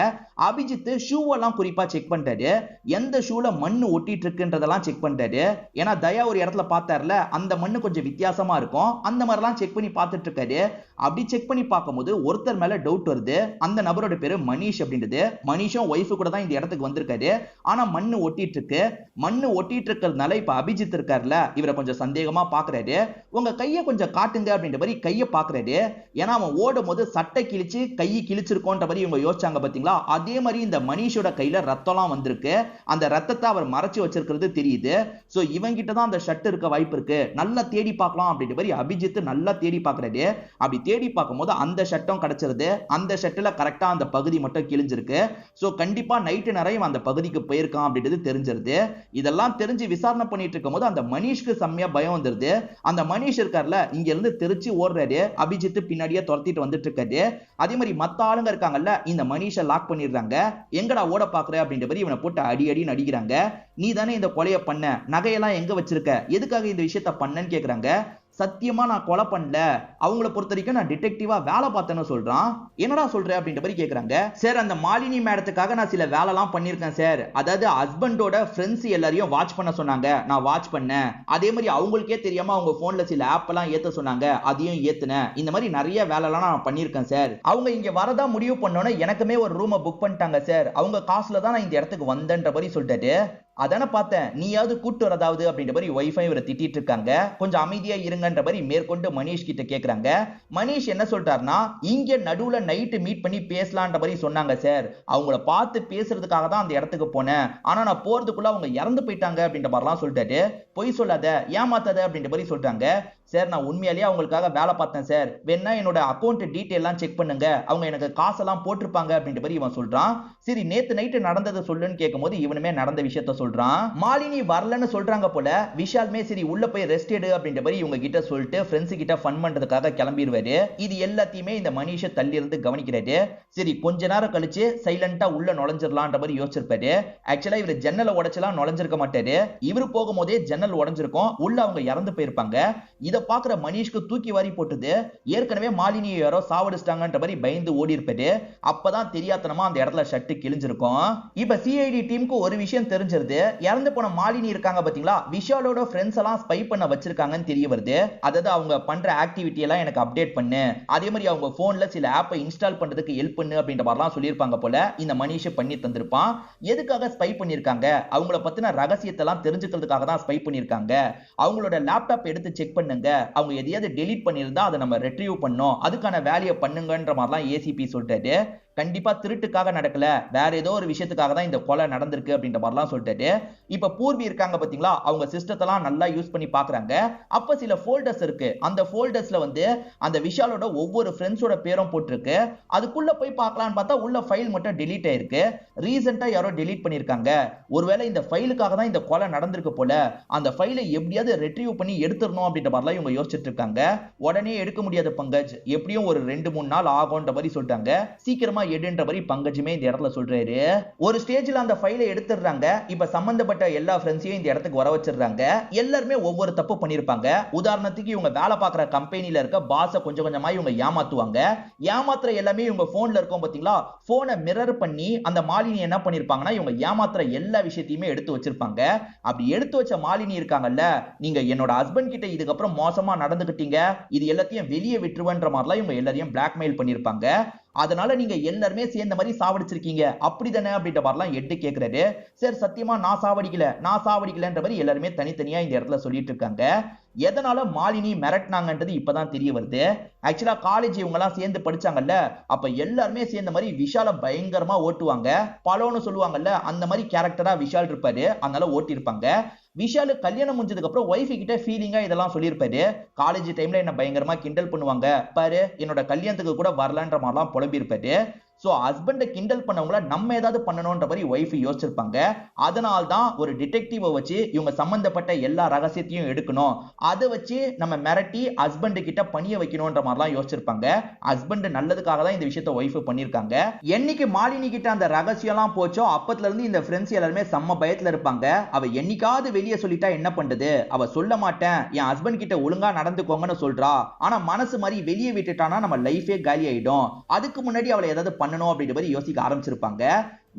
அபிஜித் ஷூவெல்லாம் குறிப்பா செக் பண்ணிட்டாரு. எந்த ஷூல மண்ணு ஒட்டிட்டு இருக்குன்றதெல்லாம் செக் பண்ணிட்டாரு. ஏன்னா தயா ஒரு இடத்துல பார்த்தாருல, அந்த மண்ணு கொஞ்சம் வித்தியாசமா இருக்கும், அந்த மாதிரிலாம் செக் பண்ணி பார்த்துட்டு இருக்காரு. அப்படி செக் பண்ணி பார்க்கும்போது ஒருத்தர் மேல டவுட் வருது. அந்த நபரோட பேரு மனிஷ் அப்படின்றது. மனிஷும் ஒய்ஃபு கூட தான் இந்த இடத்துக்கு வந்திருக்காரு. ஆனா மண்ணு ஒட்டிட்டு இருக்கு. மண்ணு ஒட்டிட்டு இருக்கிறதுனால இப்ப அபிஜித் இருக்காருல, இவரை கொஞ்சம் சந்தேகமா பாக்குறாரு. உங்க கையை கொஞ்சம் காட்டுங்க அப்படின்ற மாதிரி கையை பாக்குறாரு. ஏன்னா அவன் ஓடும் போது சட்டை கிழிச்சு கை கிழிச்சிருக்கோன்ற மாதிரி இவங்க யோசிச்சாங்க பாத்தீங்களா, அதே மாதிரி இந்த மனிஷோட கையில ரத்தம்லாம் வந்திருக்கு. அந்த ரத்தத்தை அவர் மறைச்சு வச்சிருக்கிறது தெரியுது. சோ இவங்கிட்ட தான் அந்த ஷர்ட் இருக்க வாய்ப்பு இருக்கு, நல்லா தேடி பார்க்கலாம் அப்படின்ற மாதிரி அபிஜித் நல்லா தேடி பார்க்கறாரு. அப்படி தேடி பார்க்கும்போது அந்த ஷர்ட்டும் கிடைச்சிருது. அந்த ஷர்ட்ல கரெக்டா அந்த பகுதி மட்டும் கிழிஞ்சிருக்கு. சோ கண்டிப்பா நைட் நிறைய அந்த பகுதிக்கு போயிருக்கான் அப்படின்றது தெரிஞ்சிருது. இதெல்லாம் தெரிஞ்சு விசாரணை பண்ணிட்டு இருக்கும்போது அந்த மனிஷ்க்கு செம்மையா பயம் வந்துருது. அந்த மனிஷ் இருக்கார்ல, இங்க இருந்து தெரிச்சு ஓடுறாரு. அபிஜித் பின்னாடியே துரத்திட்டு வந்துட்டு இருக்காரு. அதே மாதிரி மத்த ஆளுங்க இருக்காங்கல்ல, இந்த மனிஷை லாக் பண்ணிடுறாங்க. எங்கடா ஓட பாக்குற அப்படின்ற மாதிரி இவனை போட்டு அடி அடி நடிக்கிறாங்க. நீ தானே இந்த கொலையை பண்ண, நகையெல்லாம் எங்க வச்சிருக்க, எதுக்காக இந்த விஷயத்த பண்ணன்னு கேக்குறாங்க. சத்தியமா நான் கொலை பண்ணல, அவங்கள பொறுத்த வரைக்கும் நான் டிடெக்டிவா வேலை பார்த்தேன்னு சொல்றான். என்னடா சொல்ற அப்படின்ற மாதிரி கேக்குறாங்க. சார், அந்த மாலினி மேடத்துக்காக நான் சில வேலைலாம் பண்ணிருக்கேன் சார். அதாவது ஹஸ்பண்டோட ஃப்ரெண்ட்ஸ் எல்லாரையும் வாட்ச் பண்ண சொன்னாங்க, நான் வாட்ச் பண்ணேன். அதே மாதிரி அவங்களுக்கே தெரியாம அவங்க போன்ல சில ஆப் எல்லாம் ஏத்த சொன்னாங்க, அதையும் ஏத்துனேன். இந்த மாதிரி நிறைய வேலைலாம் நான் பண்ணிருக்கேன் சார். அவங்க இங்க வரதா முடிவு பண்ணோன்னு எனக்குமே ஒரு ரூமை புக் பண்ணிட்டாங்க சார். அவங்க காசுல தான் நான் இந்த இடத்துக்கு வந்தேன்ற மாதிரி சொல்லிட்டாரு. அதான பார்த்தேன், நீயாவது கூட்டு வரதாவது அப்படின்ற மாதிரி ஒய்ஃபை இவரை திட்டிட்டு இருக்காங்க. கொஞ்சம் அமைதியா இருங்கன்ற மாதிரி மேற்கொண்டு மனிஷ் கிட்ட கேக்குறாங்க. மனிஷ் என்ன சொல்றாருன்னா, இங்க நடுவுல நைட்டு மீட் பண்ணி பேசலான்ற மாதிரி சொன்னாங்க சார். அவங்கள பார்த்து பேசுறதுக்காக தான் அந்த இடத்துக்கு போனேன். ஆனா நான் போறதுக்குள்ள அவங்க இறந்து போயிட்டாங்க அப்படின்ற மாதிரிலாம் சொல்லிட்டாரு. பொய் சொல்லாத, ஏமாத்தாத அப்படின்ற மாதிரி சொல்றாங்க. சார், நான் உண்மையாலேயே அவங்களுக்காக வேலை பார்த்தேன் சார். வேணா என்னோட அக்கௌண்ட் டீடைல் எல்லாம் செக் பண்ணுங்க, அவங்க எனக்கு காசெல்லாம் போட்டிருப்பாங்க அப்படின்ற மாதிரி இவன் சொல்றான். சரி, நேத்து நைட்டு நடந்ததை சொல்லுன்னு கேட்கும்போது இவனுமே நடந்த விஷயத்த சொல்றான். மாலினி வரலன்னு சொல்றாங்க போல. விஷாலுமே சரி உள்ள போய் ரெஸ்ட் எடு அப்படின்ற மாதிரி இவங்க கிட்ட சொல்லிட்டு ஃப்ரெண்ட்ஸ் கிட்ட ஃபன் பண்றதுக்காக கிளம்பிடுவாரு. இது எல்லாத்தையுமே இந்த மனிஷ தள்ளி இருந்து கவனிக்கிறாரு. சரி, கொஞ்ச நேரம் கழிச்சு சைலண்டா உள்ள நுழைஞ்சிடலான்ற மாதிரி யோசிச்சிருப்பாரு. ஆக்சுவலா இவர் ஜன்னலை உடைச்சலாம் நுழைஞ்சிருக்க மாட்டாரு. இவர் போகும்போதே ஜன்னல் உடைஞ்சிருக்கும், உள்ள அவங்க இறந்து போயிருப்பாங்க. இத பாக்குற மனிஷ்க்கு தூக்கி வாரி போட்டுது. ஏற்கனவே மாலினியை யாரோ சாவடிச்சிட்டாங்கன்ற மாதிரி பயந்து ஓடி இருப்பாரு. அப்பதான் தெரியாதனமா அந்த இடத்துல ஷர்ட் கிழிஞ்சிருக்கும். இப்ப சிஐடி டீமுக்கு ஒரு விஷயம் தெரிஞ்சிருது. இறந்து போன மாலினி இருக்காங்க பாத்தீங்களா, விஷாலோட ஃப்ரெண்ட்ஸ் எல்லாம் ஸ்பை பண்ண வச்சிருக்காங்கன்னு தெரிய வருது. அதாவது அவங்க பண்ற ஆக்டிவிட்டி எல்லாம் எனக்கு அப்டேட் பண்ணு, அதே மாதிரி அவங்க போன்ல சில ஆப்பை இன்ஸ்டால் பண்றதுக்கு ஹெல்ப் பண்ணு அப்படின்ற மாதிரிலாம் சொல்லியிருப்பாங்க போல. இந்த மனிஷ் பண்ணி தந்திருப்பான். எதுக்காக ஸ்பை பண்ணிருக்காங்க, அவங்கள பத்தின ரகசியத்தை எல்லாம் தெரிஞ்சுக்கிறதுக்காக தான் ஸ்பை பண்ணிருக்காங்க. அவங்களோட லேப்டாப் எடுத்து செக் பண்ணுங்க, அவங்க எதையாவது டெலீட் பண்ணியிருந்தா அதை நம்ம ரெட்ரீவ் பண்ணோம், அதுக்கான வேலையை பண்ணுங்கன்ற மாதிரிலாம் ஏசிபி சொல்லிட்டாரு. கண்டிப்பா திருட்டுக்காக நடக்கல, வேற ஏதோ ஒரு விஷயத்துக்காக தான் இந்த கொலை நடந்திருக்கு அப்படின்ற மாதிரிலாம் சொல்லிட்டாரு. இப்ப பூர்வி இருக்காங்க பாத்தீங்களா, அவங்க சிஸ்டத்தெல்லாம் நல்லா யூஸ் பண்ணி பாக்குறாங்க. அப்ப சில ஃபோல்டர்ஸ் இருக்கு. அந்த ஃபோல்டர்ஸ்ல வந்து அந்த விஷாலோட ஒவ்வொரு ஃப்ரெண்ட்ஸோட பேரும் போட்டிருக்கு. அதுக்குள்ள போய் பார்க்கலாம்னு பார்த்தா உள்ள ஃபைல் மட்டும் டெலீட் ஆயிருக்கு. ரீசெண்டா யாரோ டெலீட் பண்ணிருக்காங்க. ஒருவேளை இந்த ஃபைலுக்காக தான் இந்த கொலை நடந்திருக்கு போல. அந்த ஃபைலை எப்படியாவது ரெட்ரீவ் பண்ணி எடுத்துடணும் அப்படின்ற மாதிரிலாம் இவங்க யோசிச்சுட்டு இருக்காங்க. உடனே எடுக்க முடியாது பங்கஜ், எப்படியும் ஒரு 2-3 நாள் ஆகும்ன்ற மாதிரி சொல்லிட்டாங்க. சீக்கிரமா எடுன்ற மாதிரி பங்கஜுமே இந்த இடத்துல சொல்றாரு. ஒரு ஸ்டேஜ்ல அந்த ஃபைலை எடுத்துறாங்க. இப்ப சம்பந்தப்பட்ட எல்லா ஃப்ரெண்ட்ஸையும் இந்த இடத்துக்கு வர வச்சிடுறாங்க. எல்லாருமே ஒவ்வொரு தப்பு பண்ணிருப்பாங்க. உதாரணத்துக்கு இவங்க வேலை பார்க்குற கம்பெனில இருக்க பாஸை கொஞ்சம் கொஞ்சமா இவங்க ஏமாத்துவாங்க. ஏமாத்துற எல்லாமே இவங்க போன்ல இருக்கும் பாத்தீங்களா, போனை மிரர் பண்ணி அந்த மாலினி என்ன பண்ணிருப்பாங்கன்னா இவங்க ஏமாத்துற எல்லா விஷயத்தையுமே எடுத்து வச்சிருப்பாங்க. அப்படி எடுத்து வச்ச மாலினி இருக்காங்கல்ல, நீங்க என்னோட ஹஸ்பண்ட் கிட்ட இதுக்கப்புறம் மோசமா நடந்துக்கிட்டீங்க, இது எல்லாத்தையும் வெளியே விட்டுருவன்ற மாதிரிலாம் இவங்க எல்லாரையும் பிளாக்மெயில் பண்ணிருப்பாங்க. அதனால நீங்க எல்லாருமே சேர்ந்த மாதிரி சாவடிச்சிருக்கீங்க அப்படிதானே அப்படின்ற மாதிரிலாம் எட்டு கேட்கிறாரு. சார், சத்தியமா நான் சாவடிக்கலன்ற மாதிரி எல்லாருமே தனித்தனியா இந்த இடத்துல சொல்லிட்டு இருக்காங்க. எதனால மாலினி மிரட்டினாங்கன்றது இப்பதான் தெரிய வருது. ஆக்சுவலா காலேஜ் இவங்க எல்லாம் சேர்ந்து படிச்சாங்கல்ல, அப்ப எல்லாருமே சேர்ந்த மாதிரி விஷால பயங்கரமா ஓட்டுவாங்க. பலோன்னு சொல்லுவாங்கல்ல, அந்த மாதிரி கேரக்டரா விஷால் இருப்பாரு, அதனால ஓட்டி இருப்பாங்க. விஷாலு கல்யாணம் முடிஞ்சதுக்கு அப்புறம் ஒய்ஃப் கிட்ட ஃபீலிங்கா இதெல்லாம் சொல்லியிருப்பாரு. காலேஜ் டைம்ல என்ன பயங்கரமா கிண்டல் பண்ணுவாங்க பாரு, என்னோட கல்யாணத்துக்கு கூட வரலன்ற மாதிரிலாம் புலம்பி இருப்பாரு. சோ ஹஸ்பண்டை கிண்டல் பண்ணவங்கள நம்ம ஏதாவது பண்ணணும்ன்ற மாதிரி ஒய்ஃப் யோசிச்சிருப்பாங்க. அதனால தான் ஒரு டிடெக்டிவை வச்சு இவங்க சம்பந்தப்பட்ட எல்லா ரகசியத்தையும் எடுக்கணும், அதை வச்சு நம்ம மிரட்டி ஹஸ்பண்ட் கிட்ட பணிய வைக்கணும்ன்ற மாதிரிலாம் யோசிச்சிருப்பாங்க. ஹஸ்பண்ட் நல்லதுக்காக தான் இந்த விஷயத்தை ஒய்ஃப் பண்ணிருக்காங்க. என்னைக்கு மாலினி கிட்ட அந்த ரகசியம் எல்லாம் போச்சோ அப்பத்துல இருந்து இந்த ஃப்ரெண்ட்ஸ் எல்லாருமே செம்ம பயத்துல இருப்பாங்க. அவ என்னைக்காவது வெளியே சொல்லிட்டா என்ன பண்றது, அவ சொல்ல மாட்டேன் என் ஹஸ்பண்ட் கிட்ட ஒழுங்கா நடந்துக்கோங்கன்னு சொல்றா, ஆனா மனசு மாதிரி வெளியே விட்டுட்டானா நம்ம லைஃபே காலி ஆயிடும், அதுக்கு முன்னாடி அவளை ஏதாவது பண்ணணும் அப்படின்ற மாதிரி யோசிக்க ஆரம்பிச்சிருப்பாங்க.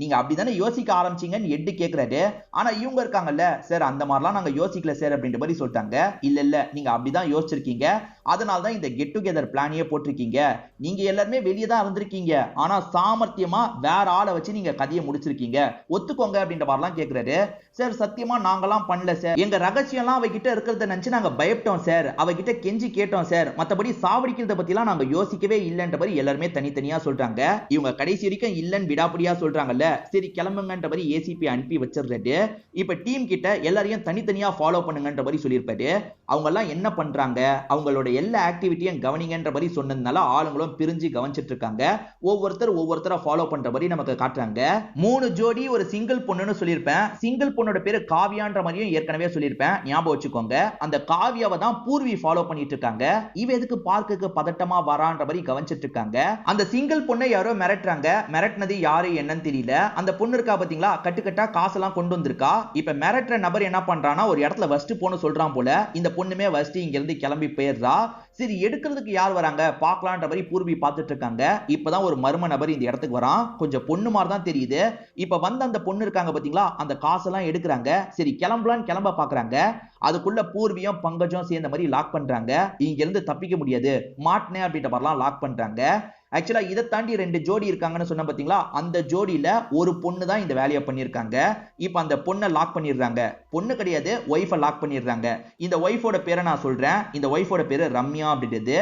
நீங்க அப்படிதானே யோசிக்க ஆரம்பிச்சீங்கன்னு எட்டு கேக்குறாரு. ஆனா இவங்க இருக்காங்கல்ல, சார் அந்த மாதிரிலாம் நாங்க யோசிக்கல சார் அப்படின்ற மாதிரி சொல்லிட்டாங்க. இல்ல நீங்க அப்படிதான் யோசிச்சிருக்கீங்க, அதனால தான் இந்த கெட் டுகெதர் பிளானையே போட்டிருக்கீங்க. நீங்க எல்லாருமே வெளியே தான் இருந்திருக்கீங்க, ஆனா சாமர்த்தியமா வேற ஆளை வச்சு நீங்க கதையை முடிச்சிருக்கீங்க, ஒத்துக்கோங்க அப்படின்ற மாதிரிலாம் கேக்குறாரு. சார் சத்தியமா நாங்கெல்லாம் பண்ணல சார், எங்க ரகசியம்லாம் அவகிட்ட இருக்கிறத நினைச்சு நாங்க பயப்பட்டோம் சார், அவகிட்ட கெஞ்சி கேட்டோம் சார், மத்தபடி சாவடிக்கிறத பத்திலாம் நாங்க யோசிக்கவே இல்லைன்ற மாதிரி எல்லாருமே தனித்தனியா சொல்றாங்க. இவங்க கடைசி வரைக்கும் இல்லன்னு விடாப்படியா சொல்றாங்கல்ல, சரி கிளம்புங்கன்ற மாதிரி ஏசிபி அனுப்பி வச்சிருக்காரு. இப்ப டீம் கிட்ட எல்லாரையும் தனித்தனியா ஃபாலோ பண்ணுங்கன்ற மாதிரி சொல்லியிருப்பாரு. அவங்க எல்லாம் என்ன பண்றாங்க, அவங்களோட எல்லா ஆக்டிவிட்டியும் கவனிங்கன்ற மாதிரி சொன்னதுனால ஆளுங்களும் பிரிஞ்சு கவனிச்சிட்டு இருக்காங்க. ஒவ்வொருத்தரை ஃபாலோ பண்ற மாதிரி நமக்கு காட்டுறாங்க. 3 ஜோடி ஒரு சிங்கிள் பொண்ணுன்னு சொல்லியிருப்பேன். சிங்கிள் பொண்ணோட பேரு காவியான்ற மாதிரியும் ஏற்கனவே சொல்லியிருப்பேன், ஞாபகம் வச்சுக்கோங்க. அந்த காவியாவை தான் பூர்வி ஃபாலோ பண்ணிட்டு இருக்காங்க. இவ எதுக்கு பார்க்குக்கு பதட்டமா வரான்ற மாதிரி கவனிச்சிட்டு இருக்காங்க. அந்த சிங்கிள் பொண்ணை யாரோ மிரட்டுறாங்க. மிரட்டினது யாரு என்னன்னு தெரியல. அந்த பொண்ணு இருக்கா பாத்தீங்களா, கட்டுக்கட்டா காசெல்லாம் கொண்டு வந்திருக்கா. இப்ப மிரட்டுற நபர் என்ன பண்றானா, ஒரு இடத்துல வஸ்ட் போன்னு சொல்றான் போல. இந்த பொண்ணுமே வஸ்ட் இங்க இருந்து கிளம்பி போயிடுறா. சரி எடுக்கிறதுக்கு யார் வராங்க பார்க்கலான்ற மாதிரி பூர்வி பார்த்துட்டு இருக்காங்க. இப்பதான் ஒரு மர்ம நபர் இந்த இடத்துக்கு வரான். கொஞ்சம் பொண்ணு மாதிரி தான் தெரியுது. இப்ப வந்து அந்த பொண்ணு இருக்காங்க பாத்தீங்களா, அந்த காசெல்லாம் எடுக்கிறாங்க. சரி கிளம்பலான்னு கிளம்ப பாக்குறாங்க. அதுக்குள்ள பூர்வியும் பங்கஜம் சேர்ந்த மாதிரி லாக் பண்றாங்க. இங்க இருந்து தப்பிக்க முடியாது, மாட்டினே அப்படின்ற மாதிரிலாம் லாக் பண்றாங்க. ஆக்சுவலா இதை தாண்டி 2 ஜோடி இருக்காங்கன்னு சொன்ன பாத்தீங்களா, அந்த ஜோடியில ஒரு பொண்ணு தான் இந்த வேலையை பண்ணிருக்காங்க. இப்ப அந்த பொண்ணை லாக் பண்ணிடுறாங்க. பொண்ணு கிடையாது, ஒய்ஃபை லாக் பண்ணிடுறாங்க. இந்த ஒய்ஃபோட பேரை நான் சொல்றேன். இந்த ஒய்ஃபோட பேரு ரம்யா அப்படின்றது.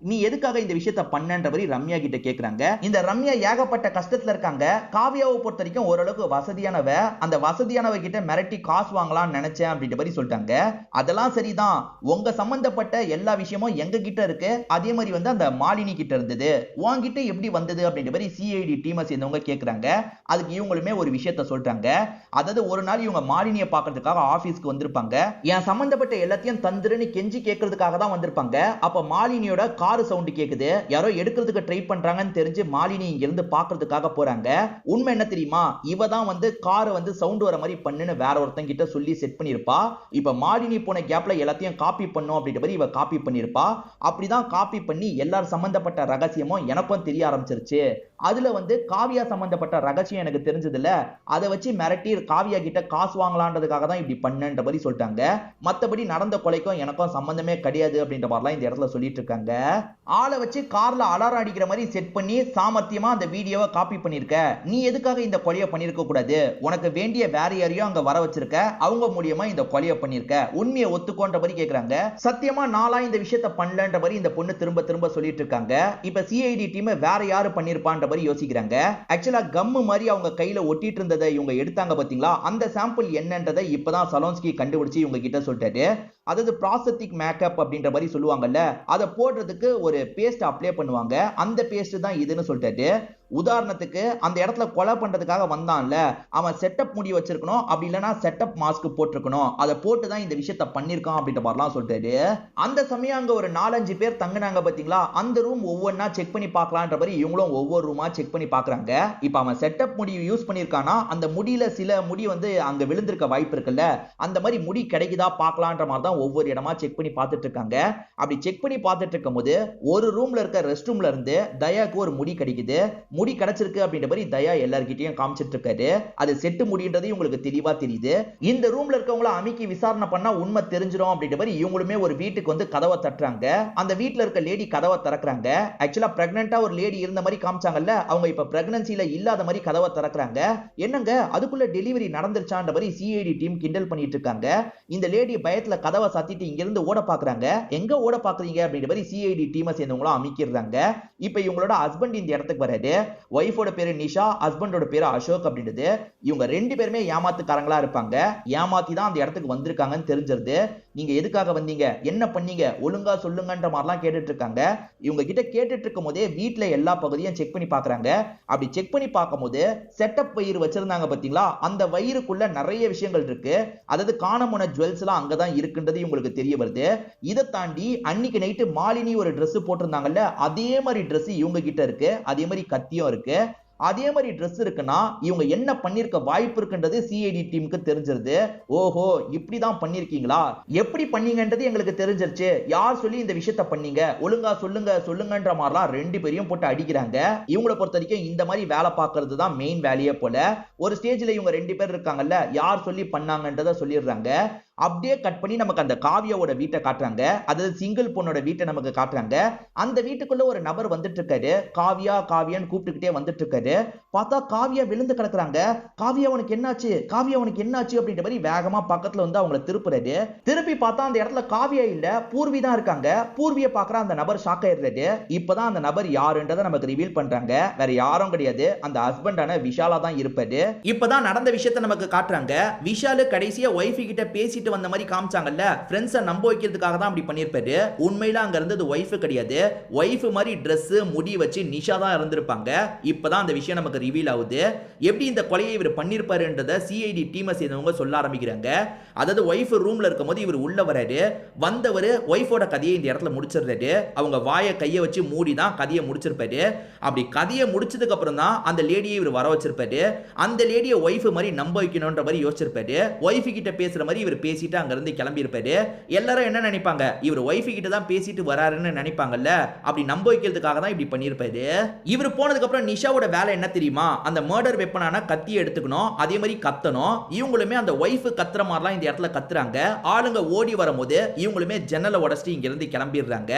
நீ எதுக்காக இந்த விஷயத்தை பண்ணன்ற மாதிரி ரம்யா கிட்ட கேக்குறாங்க. இந்த ரம்யா ஏகப்பட்ட கஷ்டத்துல இருக்காங்க. காவியாவை பொறுத்த வரைக்கும் ஓரளவுக்கு வசதியானவ. அந்த வசதியானவ கிட்ட மிரட்டி காசு வாங்கலாம்னு நினைச்சேன் அப்படின்ற மாதிரி சொல்லிட்டாங்க. அதெல்லாம் சரிதான், உங்க சம்பந்தப்பட்ட எல்லா விஷயமும் எங்க கிட்ட இருக்கு, அதே மாதிரி வந்து அந்த மாலினி கிட்ட இருந்தது, உன்கிட்ட எப்படி வந்தது அப்படின்ற மாதிரி சிஐடி டீமை சேர்ந்தவங்க கேக்குறாங்க. அதுக்கு இவங்களுமே ஒரு விஷயத்த சொல்றாங்க. அதாவது ஒரு நாள் இவங்க மாலினியை பாக்குறதுக்காக ஆபீஸ்க்கு வந்திருப்பாங்க. என் சம்பந்தப்பட்ட எல்லாத்தையும் தந்துருன்னு கெஞ்சி கேட்கறதுக்காக தான் வந்திருப்பாங்க. அப்ப மாலினியோட கார் சவுண்ட் கேக்குது. யாரோ எடுக்கிறதுக்கு ட்ரை பண்றாங்கன்னு தெரிஞ்சு மாலினி இங்க இருந்து பாக்குறதுக்காக போறாங்க. உண்மை என்ன தெரியுமா, இவ தான் வந்து கார் வந்து சவுண்ட் வர மாதிரி பண்ணுன்னு வேற ஒருத்தன் கிட்ட சொல்லி செட் பண்ணிருப்பா. இப்ப மாலினி போன கேப்ல எல்லாத்தையும் காப்பி பண்ணும் அப்படின்ற மாதிரி இவ காப்பி பண்ணிருப்பா. அப்படிதான் காப்பி பண்ணி எல்லாரும் சம்பந்தப்பட்ட ரகசியமும் எனக்கும் தெரிய ஆரம்பிச்சிருச்சு. அதுல வந்து காவியா சம்பந்தப்பட்ட ரகசியம் எனக்கு தெரிஞ்சதுல, அதை வச்சு மிரட்டி காவியா கிட்ட காசு வாங்கலான்றதுக்காக தான் இப்படி பண்ணன்ற மாதிரி சொல்லிட்டாங்க. மத்தபடி நடந்த கொலைக்கும் எனக்கும் சம்பந்தமே கிடையாது அப்படின்ற மாதிரிலாம் இந்த இடத்துல சொல்லிட்டு இருக்காங்க. ஆளை வச்சு கார்ல அலாரம் அடிக்கிற மாதிரி செட் பண்ணி சாமர்த்தியமா அந்த வீடியோவை காப்பி பண்ணிருக்க. நீ எதுக்காக இந்த கொலையை பண்ணிருக்க கூடாது, உனக்கு வேண்டிய வேற யாரையும் அங்க வர வச்சிருக்க, அவங்க மூலியமா இந்த கொலையை பண்ணிருக்க, உண்மையை ஒத்துக்கோன்ற மாதிரி கேக்குறாங்க. சத்தியமா நாளா இந்த விஷயத்த பண்ணலன்ற மாதிரி இந்த பொண்ணு திரும்ப திரும்ப சொல்லிட்டு இருக்காங்க. இப்ப சிஐடி டீம் வேற யாரு பண்ணிருப்பான்ற மாதிரி யோசிக்கிறாங்க. ஆக்சுவலா கம்மு மாதிரி அவங்க கையில ஒட்டிட்டு இருந்ததை இவங்க எடுத்தாங்க பாத்தீங்களா, அந்த சாம்பிள் என்னன்றதை இப்பதான் சலோன்ஸ்கி கண்டுபிடிச்சு இவங்க கிட்ட சொல்லிட்டாரு. அதாவது ப்ராஸ்தட்டிக் மேக்கப் அப்படின்ற மாதிரி சொல்லுவாங்கல்ல, அதை போடுறதுக்கு ஒரு பேஸ்ட் அப்ளை பண்ணுவாங்க. அந்த பேஸ்ட் தான் இதுன்னு சொல்லிட்டாரு. உதாரணத்துக்கு அந்த இடத்துல கொலை பண்றதுக்காக வந்தான்ல, அவன் செட்டப் முடி வச்சிருக்கணும், அப்படி இல்லைன்னா செட்டப் மாஸ்க் போட்டிருக்கணும். அதை போட்டு தான் இந்த விஷயத்த பண்ணிருக்கான் அப்படின்ற மாதிரிலாம் சொல்லிட்டாரு. அந்த சமயம் அங்க ஒரு 4-5 பேர் தங்குனாங்க பாத்தீங்களா, அந்த ரூம் ஒவ்வொன்னா செக் பண்ணி பார்க்கலான்ற மாதிரி இவங்களும் ஒவ்வொரு ரூமா செக் பண்ணி பாக்குறாங்க. இப்ப அவன் செட்டப் முடி யூஸ் பண்ணிருக்கானா, அந்த முடியில சில முடி வந்து அங்க விழுந்திருக்க வாய்ப்பு இருக்குல்ல, அந்த மாதிரி முடி கிடைக்குதா பார்க்கலான்ற மாதிரி தான் ஒவ்வொரு இடமா செக் பண்ணி பார்த்துட்டு இருக்காங்க. அப்படி செக் பண்ணி பார்த்துட்டு இருக்கும் போது ஒரு ரூம்ல இருக்க ரெஸ்ட் ரூம்ல இருந்து தயாக்கு ஒரு முடி கிடைக்குது. முடி கிடைச்சிருக்கு அப்படின்ற மாதிரி தயா எல்லார்கிட்டயும் காமிச்சிட்டு இருக்காரு. அது செட்டு முடின்றது உங்களுக்கு தெளிவா தெரியுது. இந்த ரூம்ல இருக்கவங்கள அமிக்கி விசாரணை பண்ணா உண்மை தெரிஞ்சிடும் அப்படின்ற மாதிரி இவங்களுமே ஒரு வீட்டுக்கு வந்து கதவை தட்டுறாங்க. அந்த வீட்டுல இருக்க லேடி கதவை திறக்கிறாங்க. ஆக்சுவலா பிரெக்னன்ட்டா ஒரு லேடி இருந்த மாதிரி காமிச்சாங்கல்ல, அவங்க இப்ப பிரெக்னன்சில இல்லாத மாதிரி கதவை திறக்கிறாங்க. என்னங்க அதுக்குள்ள டெலிவரி நடந்துருச்சான்ற மாதிரி சிஐடி டீம் கிண்டல் பண்ணிட்டு இருக்காங்க. இந்த லேடி பயத்துல கதவை சாத்திட்டு இங்க இருந்து ஓட பாக்குறாங்க. எங்க ஓட பாக்குறீங்க அப்படின்ற மாதிரி சிஐடி டீமை சேர்ந்தவங்களும் அமைக்கிறாங்க. இப்ப இவங்களோட ஹஸ்பண்ட் இந்த இடத்துக்கு வராரு. ஒய்ஃபோட பேரு நிஷா, ஹஸ்பண்டோட பேரு அசோக் அப்படின்றது. இவங்க 2 பேருமே ஏமாத்துக்காரங்களா இருப்பாங்க. ஏமாத்தி தான் அந்த இடத்துக்கு வந்திருக்காங்கன்னு தெரிஞ்சிருது. நீங்க எதுக்காக வந்தீங்க, என்ன பண்ணீங்க, ஒழுங்கா சொல்லுங்கன்ற மாதிரிலாம் கேட்டுட்டு இருக்காங்க. இவங்க கிட்ட கேட்டுட்டு இருக்கும் போதே வீட்டுல எல்லா பகுதியும் செக் பண்ணி பாக்குறாங்க. அப்படி செக் பண்ணி பார்க்கும் போது செட்டப் வயிறு வச்சிருந்தாங்க பாத்தீங்களா, அந்த வயிறுக்குள்ள நிறைய விஷயங்கள் இருக்கு. அதாவது காணமுன ஜுவல்ஸ் எல்லாம் அங்கதான் இருக்குன்றது உங்களுக்கு தெரிய வருது. இதை தாண்டி அன்னைக்கு நைட்டு மாலினி ஒரு Dress போட்டிருந்தாங்கல்ல, அதே மாதிரி Dress இவங்க கிட்ட இருக்கு. அதே மாதிரி கத்தியும் இருக்கு. அதே மாதிரி ட்ரெஸ் இருக்குன்னா இவங்க என்ன பண்ணிருக்க வாய்ப்பு இருக்குன்றது சிஐடி டீமுக்கு தெரிஞ்சிருது. ஓஹோ இப்படிதான் பண்ணிருக்கீங்களா, எப்படி பண்ணீங்கன்றது எங்களுக்கு தெரிஞ்சிருச்சு, யார் சொல்லி இந்த விஷயத்த பண்ணீங்க, ஒழுங்கா சொல்லுங்க சொல்லுங்கன்ற மாதிரிலாம் ரெண்டு பேரையும் போட்டு அடிக்கிறாங்க. இவங்களை பொறுத்த வரைக்கும் இந்த மாதிரி வேலை பார்க்கறது தான் மெயின் வேலையே போல. ஒரு ஸ்டேஜ்ல இவங்க ரெண்டு பேர் இருக்காங்கல்ல, யார் சொல்லி பண்ணாங்கன்றத சொல்லிடுறாங்க. அப்படியே கட் பண்ணி நமக்கு அந்த காவியாவோட வீட்டை காட்டுறாங்க. அதாவது சிங்கிள் பொண்ணோட வீட்டை நமக்கு காட்டுறாங்க. அந்த வீட்டுக்குள்ள ஒரு நபர் வந்துட்டு இருக்காரு. காவியா காவியான்னு கூப்பிட்டுக்கிட்டே வந்துட்டு இருக்காரு. பார்த்தா காவியா விழுந்து கிடக்குறாங்க. காவியா உனக்கு என்னாச்சு, காவியா உனக்கு என்னாச்சு அப்படின்ற மாதிரி வேகமா பக்கத்துல வந்து அவங்கள திருப்புறாரு. திருப்பி பார்த்தா அந்த இடத்துல காவியா இல்ல, பூர்வி தான் இருக்காங்க. பூர்வியை பார்க்குற அந்த நபர் ஷாக் ஆயிடுறாரு. இப்பதான் அந்த நபர் யாருன்றதை நமக்கு ரிவீல் பண்றாங்க. வேற யாரும் கிடையாது, அந்த ஹஸ்பண்டான விஷாலா தான் இருப்பாரு. இப்பதான் நடந்த விஷயத்தை நமக்கு காட்டுறாங்க. விஷாலு கடைசியா ஒய்ஃபி கிட்ட பேசிட்டு வந்த மாதிரி காமிச்சாங்கல்ல, ஃப்ரெண்ட்ஸை நம்ப வைக்கிறதுக்காக தான் அப்படி பண்ணிருப்பாரு. உண்மையில அங்க இருந்தது ஒய்ஃப் கிடையாது. ஒய்ஃப் மாதிரி Dress முடி வச்சு நிஷா தான் இருந்திருப்பாங்க. இப்பதான் அந்த விஷயம் நமக்கு ரிவீல் ஆகுது. எப்படி இந்த கொலையை இவர் பண்ணிருப்பாருன்றத சிஐடி டீமை சேர்ந்தவங்க சொல்ல ஆரம்பிக்கிறாங்க. அதாவது ஒய்ஃப் ரூம்ல இருக்கும்போது இவர் உள்ள வராரு. வந்தவர் ஒய்ஃபோட கதையை இந்த இடத்துல முடிச்சிடுறாரு. அவங்க வாயை கையை வச்சு மூடி தான் கதையை முடிச்சிருப்பாரு. அப்படி கதையை முடிச்சதுக்கு அப்புறம் தான் அந்த லேடியை இவர் வர வச்சிருப்பாரு. அந்த லேடியை ஒய்ஃப் மாதிரி நம்ப வைக்கணும்ன்ற மாதிரி யோசிச்சிருப்பாரு. ஒய்ஃப் கிட்ட பேசுற மாதிரி இவர் பேசிட்டு அங்க இருந்து கிளம்பி இருப்பாரு. எல்லாரும் என்ன நினைப்பாங்க, இவர் ஒய்ஃப் கிட்ட தான் பேசிட்டு வராருன்னு நினைப்பாங்கல்ல, அப்படி நம்ப வைக்கிறதுக்காக தான் இப்படி பண்ணிருப்பாரு. இவர் போனதுக்கு அப்புறம் நிஷாவோட வேலை என்ன தெரியுமா, அந்த மர்டர் வெப்பனான கத்தியை எடுத்துக்கணும், அதே மாதிரி கத்தணும். இவங்களுமே அந்த ஒய்ஃப் கத்துற மாதிரிலாம் இந்த இடத்துல கத்துறாங்க. ஆளுங்க ஓடி வரும்போது இவங்களுமே ஜன்னலை உடைச்சிட்டு இங்க இருந்து கிளம்பிடுறாங்க.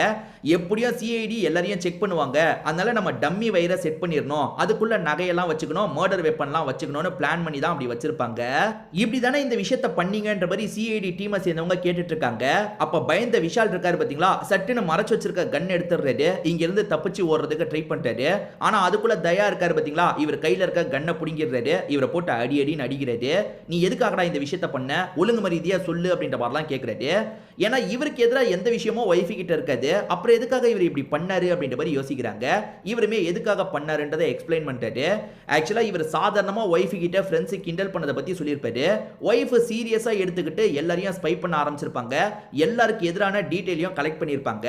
எப்படியும் சிஐடி எல்லாரையும் செக் பண்ணுவாங்க, அதனால நம்ம டம்மி வயிறை செட் பண்ணிடணும், அதுக்குள்ள நகையெல்லாம் வச்சுக்கணும், மர்டர் வெப்பன்லாம் வச்சுக்கணும்னு பிளான் பண்ணி தான் அப்படி வச்சிருப்பாங்க. இப்படி தானே இந்த விஷயத்தை பண்ணீங்கன்ற மாதிரி சிஐடி டீமை சேர்ந்தவங்க கேட்டுட்டு இருக்காங்க. அப்ப பயந்த விஷால் இருக்காரு பாத்தீங்களா, சட்டுன்னு மறைச்சு வச்சிருக்க கன் எடுத்துறாரு. இங்க இருந்து தப்பிச்சு ஓடுறதுக்கு ட்ரை பண்றாரு. ஆனா அதுக்குள்ள தயா இருக்காரு பாத்தீங்களா, இவர் கையில இருக்க கன்னை புடிங்கிடுறாரு. இவரை போட்டு அடி அடின்னு அடிக்கிறாரு. நீ எதுக்காகடா இந்த விஷயத்தை பண்ண, ஒழுங்கு மரியாதையா சொல்லு அப்படின்ற மாதிரிலாம் கேட்கிறாரு. ஏன்னா இவருக்கு எதிராக எந்த விஷயமும் ஒய்ஃப் கிட்ட இருக்காது. அப்புறம் எதுக்காக இவர் இப்படி பண்ணாரு அப்படின்ற மாதிரி யோசிக்கிறாங்க. இவருமே எதுக்காக பண்ணாருன்றதை எக்ஸ்பிளைன் பண்றாரு. ஆக்சுவலா இவர் சாதாரணமா ஒய்ஃப் கிட்ட ஃப்ரெண்ட்ஸ் கிண்டல் பண்ணதை பத்தி சொல்லியிருப்பாரு. ஒய்ஃப் சீரியஸா எடுத்துக்கிட்டு எல்லாரையும் ஸ்பை பண்ண ஆரம்பிச்சிருப்பாங்க. எல்லாருக்கும் எதிரான டீடைலையும் கலெக்ட் பண்ணியிருப்பாங்க.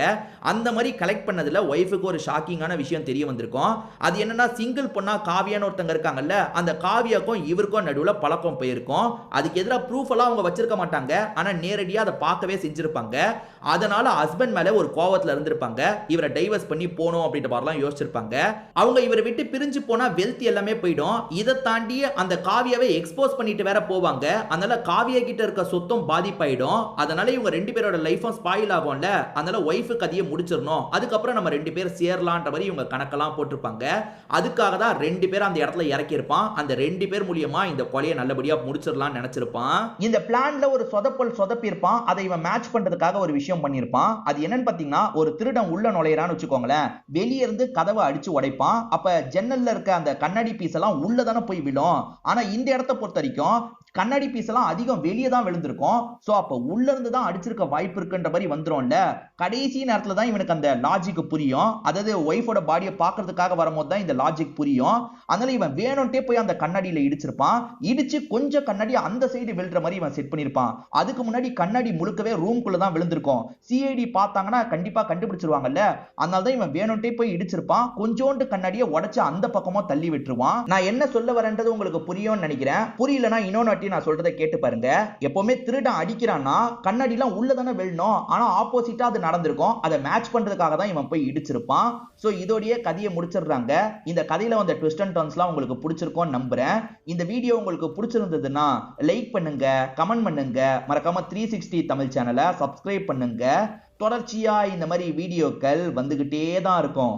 அந்த மாதிரி கலெக்ட் பண்ணதுல ஒய்ஃபுக்கு ஒரு ஷாக்கிங்கான விஷயம் தெரிய வந்திருக்கும். அது என்னன்னா, சிங்கிள் பொண்ணா காவியான்னு ஒருத்தங்க இருக்காங்கல்ல, அந்த காவியாக்கும் இவருக்கும் நடுவுல பழக்கம் போயிருக்கும். அதுக்கு எதிராக ப்ரூஃப் எல்லாம் அவங்க வச்சிருக்க மாட்டாங்க. ஆனா நேரடியா அதை பார்க்கவே செஞ்சிருப்பாங்க. அதனால ஹஸ்பண்ட் மேல ஒரு கோவத்துல இருந்திருப்பாங்க. இவரை டைவர்ஸ் பண்ணி போணும் அப்படின்ற மாதிரிலாம் யோசிச்சிருப்பாங்க. அவங்க இவரை விட்டு பிரிஞ்சு போனா வெல்த் எல்லாமே போயிடும். இதை தாண்டி அந்த காவியாவை எக்ஸ்போஸ் பண்ணிட்டு வேற போவாங்க. அதனால காவியா கிட்ட இருக்க சொத்தும் பாதிப்பாயிடும். அதனால இவங்க ரெண்டு பேரோட லைஃபும் ஸ்பாயில் ஆகும்ல, அதனால ஒய்ஃப் கதையை முடிச்சிடணும், அதுக்கப்புறம் நம்ம ரெண்டு பேர் சேரலான்ற மாதிரி இவங்க கணக்கெல்லாம் போட்டிருப்பாங்க. அதுக்காக தான் ரெண்டு பேர் அந்த இடத்துல இறக்கியிருப்பான். அந்த ரெண்டு பேர் மூலியமா இந்த கொலையை நல்லபடியா முடிச்சிடலாம்னு நினைச்சிருப்பான். இந்த பிளான்ல ஒரு சொதப்பிருப்பான். அதை இவன் மேட்ச் பண்றதுக்காக ஒரு விஷயம் பண்ணிருப்பான். அது என்னன்னு பாத்தீங்கன்னா, ஒரு திருடன் உள்ள நுழையறான்னு வச்சுக்கோங்களேன், வெளியே இருந்து கதவை அடிச்சு உடைப்பான். அப்ப ஜன்னல்ல இருக்க அந்த கண்ணாடி பீஸ் எல்லாம் உள்ளதானே போய் விழும். ஆனா இந்த இடத்தை பொறுத்த வரைக்கும் கண்ணாடி பீஸ் எல்லாம் அதிகம் வெளியே தான் விழுந்திருக்கும். சோ அப்ப உள்ள இருந்து தான் அடிச்சிருக்க வாய்ப்பு இருக்குன்ற மாதிரி வந்துரும்ல. கடைசி நேரத்துல தான் இவனுக்கு அந்த லாஜிக் புரியும். அதாவது ஒய்ஃபோட பாடியை பாக்குறதுக்காக வரும்போது தான் இந்த லாஜிக் புரியும். அதனால இவன் வேணும்ட்டே போய் அந்த கண்ணாடியில இடிச்சிருப்பான். இடிச்சு கொஞ்சம் கண்ணாடி அந்த சைடு விழுற மாதிரி இவன் செட் பண்ணிருப்பான். அதுக்கு முன்னாடி கண்ணாடி முழுக்கவே ரூம்குள்ள தான் விழுந்திருக்கும். சிஐடி பார்த்தாங்கன்னா கண்டிப்பா கண்டுபிடிச்சிருவாங்கல்ல. அதனால தான் இவன் வேணும்ட்டே போய் இடிச்சிருப்பான். கொஞ்சோண்டு கண்ணாடியை உடைச்சு அந்த பக்கமா தள்ளி விட்டுருவான். நான் என்ன சொல்ல வரேன்றது உங்களுக்கு புரியும்னு நினைக்கிறேன். புரியலனா இன்னொன்னு நான் சொல்றதை கேட்டு பாருங்க. எப்பவுமே திருடன் அடிக்கிறான்னா கண்ணாடி எல்லாம் உள்ளதானே விழணும். ஆனா ஆப்போசிட்டா அது நடந்திருக்கும். அதை மேட்ச் பண்றதுக்காக தான் இவன் போய் இடிச்சிருப்பான். சோ இதோடயே கதையை முடிச்சிடுறாங்க. இந்த கதையில வந்த ட்விஸ்ட் அண்ட் டர்ன்ஸ்லாம் உங்களுக்கு பிடிச்சிருக்கும்னு நம்புறேன். இந்த வீடியோ உங்களுக்கு பிடிச்சிருந்ததுன்னா லைக் பண்ணுங்க, கமெண்ட் பண்ணுங்க, மறக்காம 360 தமிழ் சேனலை சப்ஸ்கிரைப் பண்ணுங்க. தொடர்ச்சியா இந்த மாதிரி வீடியோக்கள் வந்துகிட்டே தான் இருக்கும்.